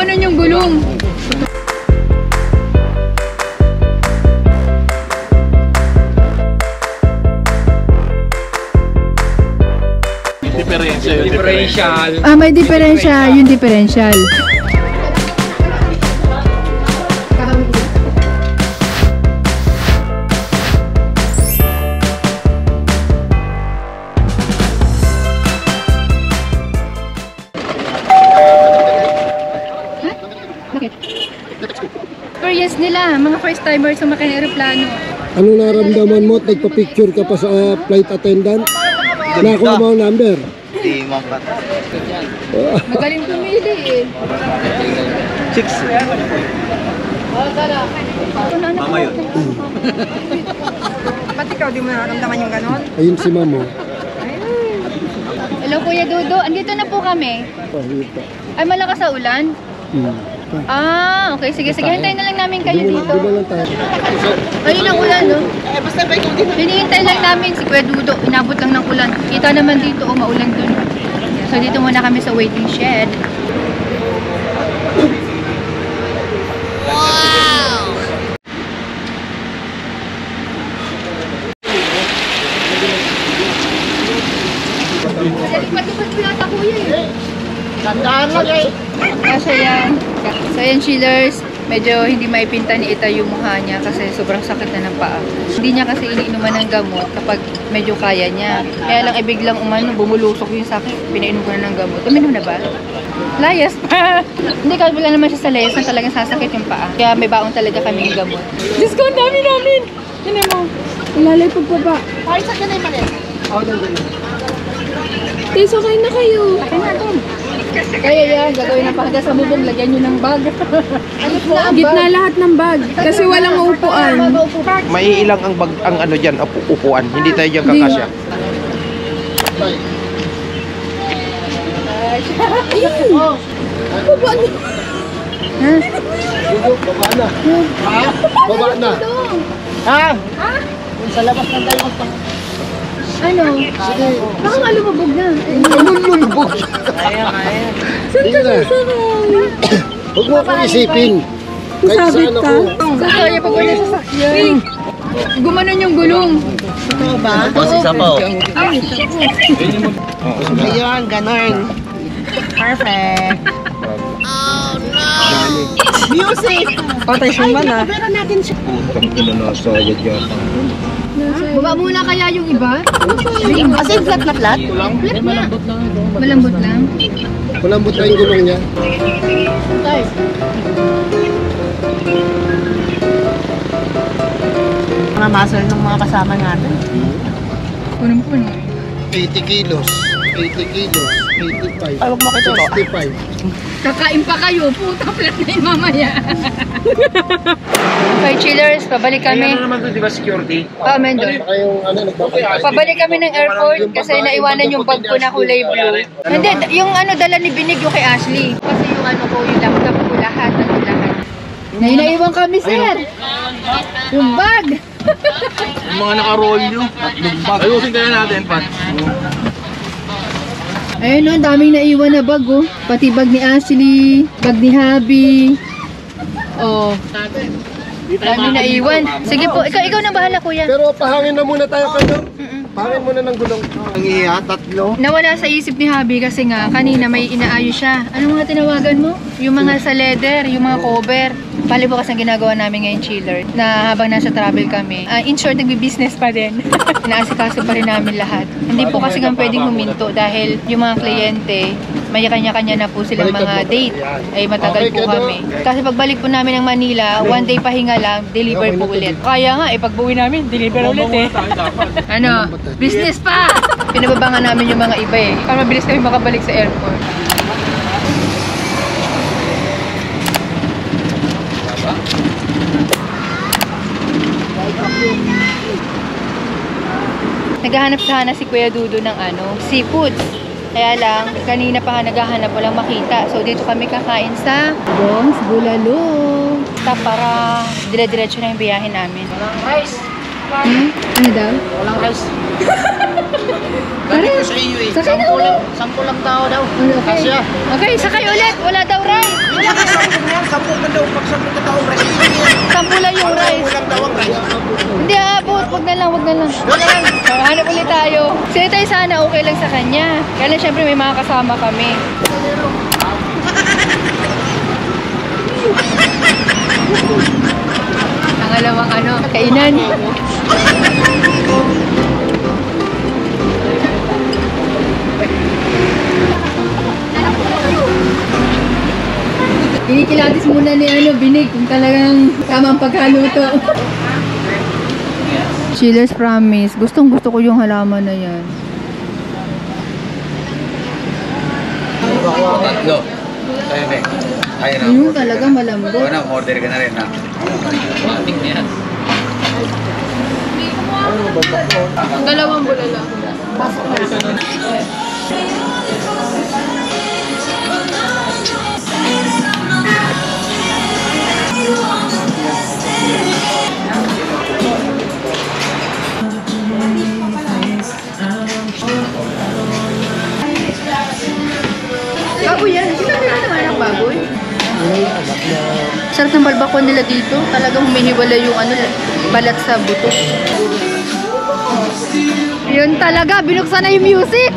Gumanon yung gulong. Differential. Ah, may diferensya. Yung differential. Bakit? Experience nila, mga first timers sumakay ng aeroplano. Anong naramdaman mo at nagpa-picture ka pa sa flight attendant? Nakuha mo ang number? Di mapat. Magaling pumili eh. 6. Mama yun. Ba't ikaw di mo nararamdaman yung ganon? Ayun si Mamo. Hello Kuya Dodo, andito na po kami. Pahita. Ay, malakas sa ulan? Ah, okay. Sige, hintayin na lang namin kayo dito. Di ba lang tayo? Ayun ang ulan, no? Hinihintay lang namin si Kuya Dodo. Inabot lang ng ulan. Kita naman dito, oh, maulan dun. So, dito muna kami sa waiting shed. Wow! Lipat-lipat ko yata, Kuya, eh. Tandaan lang eh. Kasi yan. So yan, chillers. Medyo hindi maipinta ni Ita yung mukha niya kasi sobrang sakit na ng paa. Hindi niya kasi iniinuman ng gamot kapag medyo kaya niya. Kaya lang biglang bumulusok yung sakit. Pinainom ko na ng gamot. Uminom na ba? Layas pa! Hindi, kahit wala naman siya sa layas na talagang sasakit yung paa. Kaya may baong talaga kaming gamot. Diyos ko, ang dami namin! Tinan mo. Ilalay pagbaba. Ay, saan ka na yung mali? Tay, sakay na kayo. Sakay na doon. Kaya yan, gagawin ng pahada sa bubong, lagyan nyo ng bag. Gitna lahat ng bag. Kasi walang upuan. Maiilang ang bag ang ano diyan, upuan. Hindi tayo diyan kakasya. Baba na. Ha? Baba na. Ha? Baba na. Ha? Sa labas na tayo. Ano? Baka nga lumabog na. Lumubog. Kaya. Saan ka sasakay? Huwag mo akong isipin. Kahit saan ako. Sasakay pa ba na sasakyan? Gumanon yung gulong. Ito ba? Boss, isa pa. Ay, Ayun, ganon. Perfect. Oh no! Music! Patay siya man ah. Pero natin siya. Putang ina na sayad yata. baba muna kaya yung iba? Kasi flat na flat? Flip na. Malambot lang. Malambot na yung gulong niya. Mga muscle ng mga kasama natin. Punong-puno. 80 kilos. 80 kilos. 85. Ay, huwag mo kita. 65. Kakain pa kayo. Puta, flat na yun mamaya. Okay, chillers. Pabalik kami. Ano naman to, di ba security? Ah, Mendo. Baka yung nagpapayos. Pabalik kami ng airport kasi naiwanan yung bag ko na kulay blue. Hindi, yung dala ni Binig yung kay Ashley. Kasi yung ko, yung laptop ko lahat. Naiwan kami, sir. Yung bag. Yung mga naka-roll nyo. Lumbag. Ayusin kaya natin, Pat. Ayun, ang daming naiwan na bag, oh. Pati bag ni Ashley, bag ni Habi. Oh. Daming naiwan. Sige po, ikaw na bahala, kuya. Pero pahangin na muna tayo kayo. Pahangin muna ng gulong. Ang iya, tatlo. Nawala sa isip ni Habi kasi nga, kanina may inaayos siya. Ano mga tinawagan mo? Yung mga sa leather, yung mga cover. Bali po kasi ang ginagawa namin ngayon, chiller, na habang nasa travel kami, in short, nagbi-business pa din. Inaasikaso pa rin namin lahat. Hindi po kasi nga pwedeng huminto dahil yung mga kliyente, may kanya-kanya na po silang mga date. Ay matagal po kami. Kasi pagbalik po namin ng Manila, one day pahinga lang, deliver po ulit. Kaya nga, pag-uwi namin, deliver ulit eh. Ano? Business pa! Pinababangan namin yung mga iba eh. Para mabilis kami makabalik sa airport. Naghahanap sana si Kuya Dudo ng seafoods. Kaya lang, kanina pa nga naghahanap, walang makita. So, dito kami kakain sa Dongs Bulalo. Para dire-diretso na yung biyahe namin. Walang rice. Ano daw? Walang rice. Balik ko sa iyo eh. Sakay na ulit. 10 lang tao daw. Okay. Kasya. Okay, sakay ulit. Wala daw rice. Hindi ka 10 yan. 10 ka daw. Pag 10 ka tao, rice. 10 lang yung rice. Kulang daw ang rice. Hindi aabot. Wag na lang, wag na lang. Hanap ulit tayo. Sige tayo sana okay lang sa kanya. Kaya lang syempre may mga kasama kami. Pangalawang ano, kainan. Kinikilatis muna ni Binig kung talagang tamang pagkaluto. Chiller's promise. Gustong gusto ko yung halaman na yan. Tatlo. Kaya na. Kaya na. Yung talaga malambot. Ikaw na, order ka na rin ha. Mating na yan. Dalawang bulala. Baboy yan. Sinabi na naman ang baboy. Sarap ng balbakon nila dito. Talagang humihiwala yung balat sa buto. Yun talaga. Binuksan na yung music.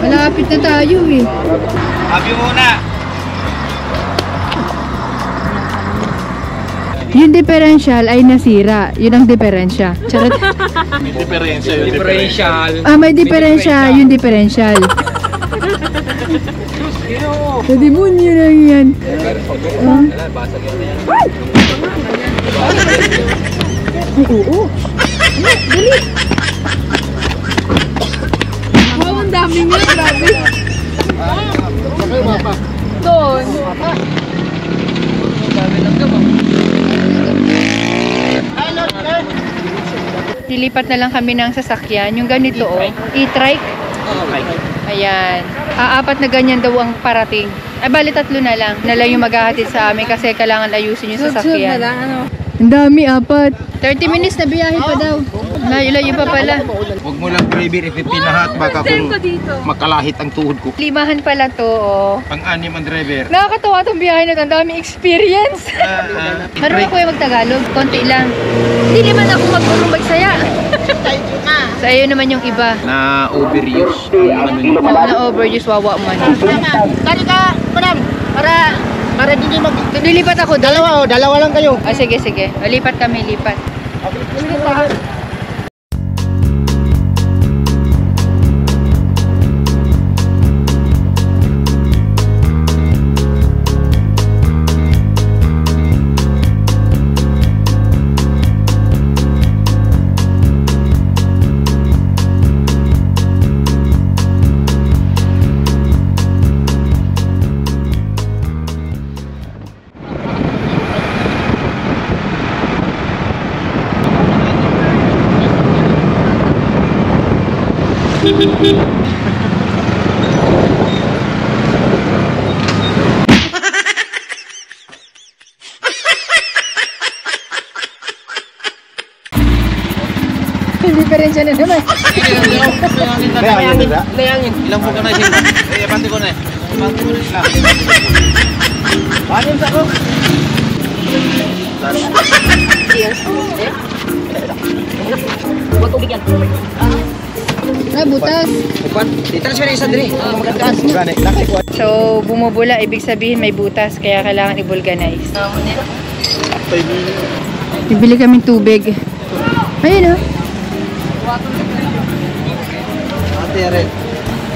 Malapit na tayo eh. Happy muna! Yung differential ay nasira. Yun ang diferensya. Charot. Diferensya yun. Differential. Ah, may diferensya. Yung differential. Sa demonyo lang yan. Ay, oo. Dali. Wow, ang dami nga. Grabe. Doon. Lilipat na lang kami ng sasakyan. Yung ganito, e-trike. Ayan. Apat na ganyan daw ang parating. Ay, bali 3 na lang. Na lang yung maghahatid sa amin kasi kailangan ayusin yung sasakyan. Ang dami, 4. 30 minutes na biyahe pa daw. Layo-layo pa pala. Huwag mo lang driver ipipinahat baka kung makalahit ang tuhod ko. 5 pala to, oh. Pang-anim ang driver. Nakakatawa tong biyahe na to. Ang dami experience. Marunong ko yung mag-Tagalog. Konti lang. Hindi naman ako mag-urong magsaya. Sa iyo naman yung iba. Na overuse. Na-overuse, wawa man. Tari ka, madam. Para hindi Lilipat ako doon. Dalawa lang kayo. Ah, sige. Lipat kami, lipat. Diferensya na naman. Layangin. Ilang po ka na siya? Eh, pati ko na eh. Pati ko na sila. Paano sa ko? Huwag tubig yan. Ah, butas. Upat. I-transfer na isa diri. Magandaan. Gani. Nakay ko. So, bumubula, ibig sabihin may butas, kaya kailangan i-vulcanize. Bibili kami tubig. Ayun, oh. Ate, red.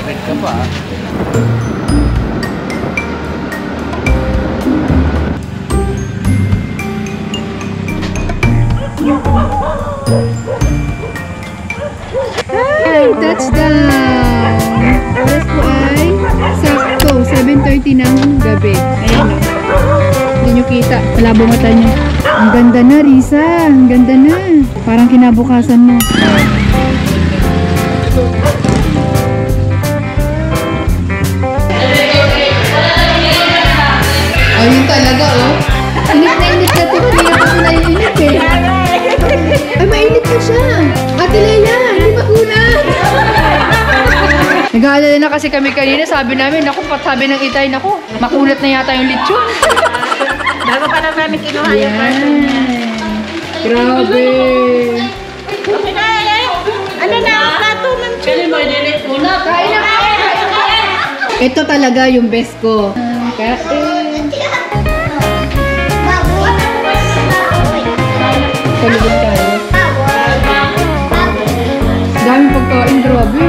Red ka pa. Hi, touchdown! Oras po ay sakto, 7:30 ng gabi. Ayan, oh. Hindi nyo kita. Malabo mata nyo. Ang ganda na, Risa. Ang ganda na. Parang kinabukasan mo. Oh, yun talaga, oh. Init na init ka, Tito. Hindi ako naiinit, eh. Ay, mainit na siya. Ate Leia, hindi maguna. Nag-aalala na kasi kami kanina. Sabi namin, naku, sabi ng itay, naku, makunat na yata yung lechon. Bago pa lang namin kinuha yung person niya. Grabe. Ano na, plato ng chili. Kain na. Ito talaga yung best ko. Kain. Kalubog tayo. Daming pagkain, grabe.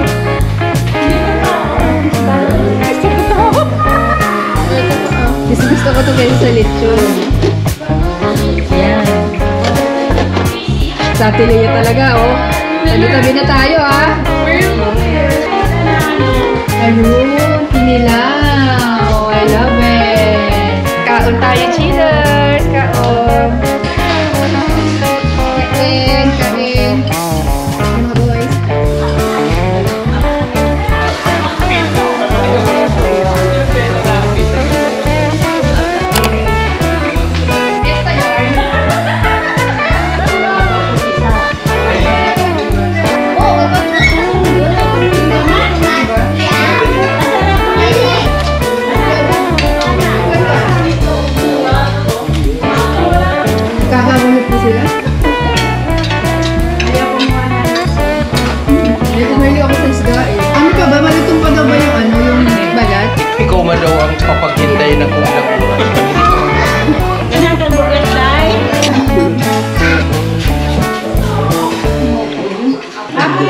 Gusto ko ito kayo sa lechon. Ayan. Sa Ate Leia talaga, oh. Tabi-tabi na tayo, ah. Ayun, kinilaw. Oh, I love it. Kaon tayo, cheers. Kaon. Kain, kain. Mga boys. Kakabunod po sila? Mahilig ako sa isda eh. Ano pa ba? Malitong pa daw ba yung ano, yung balat? Ikaw nga daw ang papaghintay ng ulang oras. Ganyan burger try.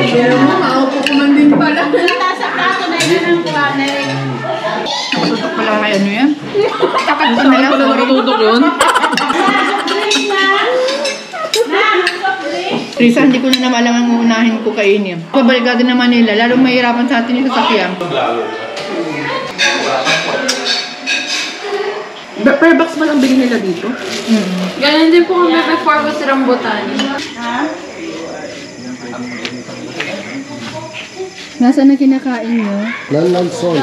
Pero mo, makaupo ko man din pala. Nasa plato na yun ang kuwanay. Nakatutok pala kay ano yan? Takat ko na lang, sorry. Nakatutok yun? Risa, hindi ko na naman alam ang uunahin ko kainin. Pabalik natin na Manila, lalong mahirapan sa atin yung sasakyan. Per box man ang bili nila dito? Ganun din po kami before was rambutan. Nasaan na kinakain nyo? Nanlanson.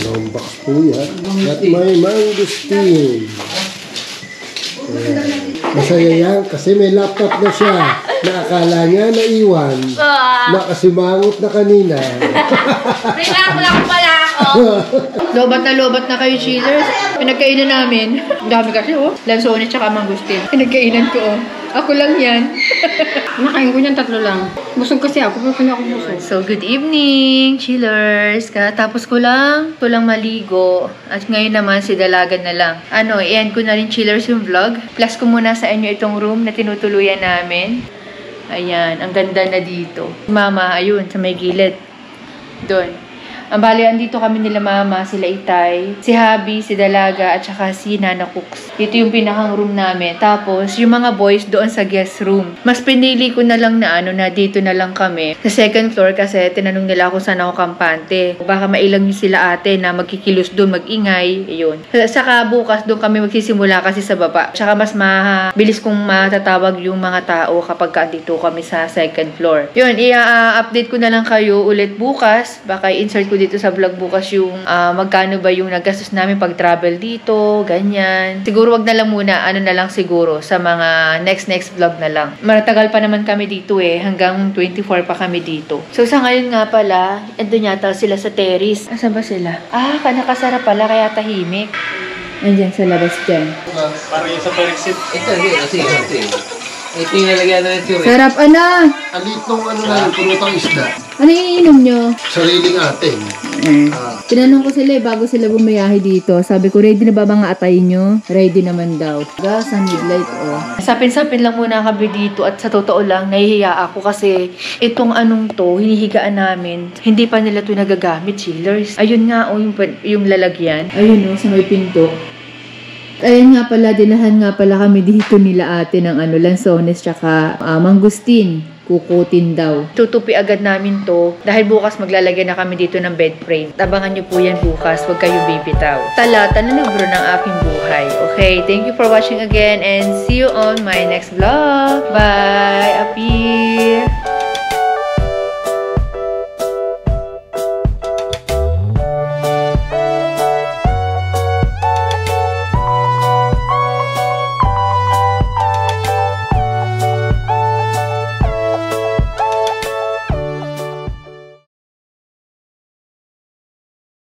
Lombak po yan. At may mangustin. Masaya yan kasi may laptop na siya na akala niya naiwan na kasimangot na kanina. Rinakla ko pala ako. Lobat na kayo, chillers. Pinagkainan namin. Ang dami kasi, oh. Lansone tsaka mangustin. Pinagkainan ko, oh. Ako lang yan. Nakain ko niyan 3 lang. Busog kasi ako, pero kanya ako busog. So, good evening, chillers. Tapos ko lang maligo. At ngayon naman, si Dalagan na lang. I-end ko na rin, chillers, yung vlog. Plus ko muna sa inyo itong room na tinutuluyan namin. Ayan, ang ganda na dito. Mama, ayun, sa may gilid. Doon. Ang bali, andito kami nila mama, sila Itay, si Habi, si Dalaga, at saka si Nana Cooks. Ito yung pinakang room namin. Tapos, yung mga boys doon sa guest room. Mas pinili ko na lang na na dito na lang kami. Sa second floor kasi, tinanong nila kung saan ako kampante. Baka mailang nyo sila ate na magkikilos doon, mag-ingay. Ayun. Saka bukas doon kami magsisimula kasi sa baba. Tsaka mas mabilis kong matatawag yung mga tao kapag andito kami sa second floor. Yun, i-update ko na lang kayo ulit bukas. Baka i-insert ko dito sa vlog bukas yung magkano ba yung nagastos namin pag travel dito, ganyan. Siguro wag na lang muna, na lang siguro sa mga next vlog na lang. Maratagal pa naman kami dito hanggang 24 pa kami dito. So sa ngayon nga pala, andun yata sila sa terrace. Asa ba sila? Nakasara pala kaya tahimik. Andyan sa labas dyan. Parang yung sa Perexit. Ito, kasi. Ito yung nalagyan na ng tiyuri. Sarap, ana. Alitong ano na yung purutang isda. Ano yung iniinom nyo? Sariling atin. Tinanong ko sila bago sila bumayahe dito. Sabi ko, ready na ba mga atay nyo? Ready naman daw. Gas, ang midlight, oh. Sapin-sapin lang muna kami dito at sa totoo lang, nahihiya ako kasi itong anong to, hinihigaan namin, hindi pa nila to nagagamit, chillers. Ayun nga, oh, yung lalagyan. Ayun, oh, sa may pinto. Ayan nga pala, dinahan nga pala kami dito nila ate ng lansones tsaka mangustin. Kukutin daw. Tutupi agad namin to dahil bukas maglalagay na kami dito ng bed frame. Tabangan nyo po yan bukas, huwag kayo bibitaw. Talata na libro ng aking buhay. Okay, thank you for watching again and see you on my next vlog. Bye! Apir!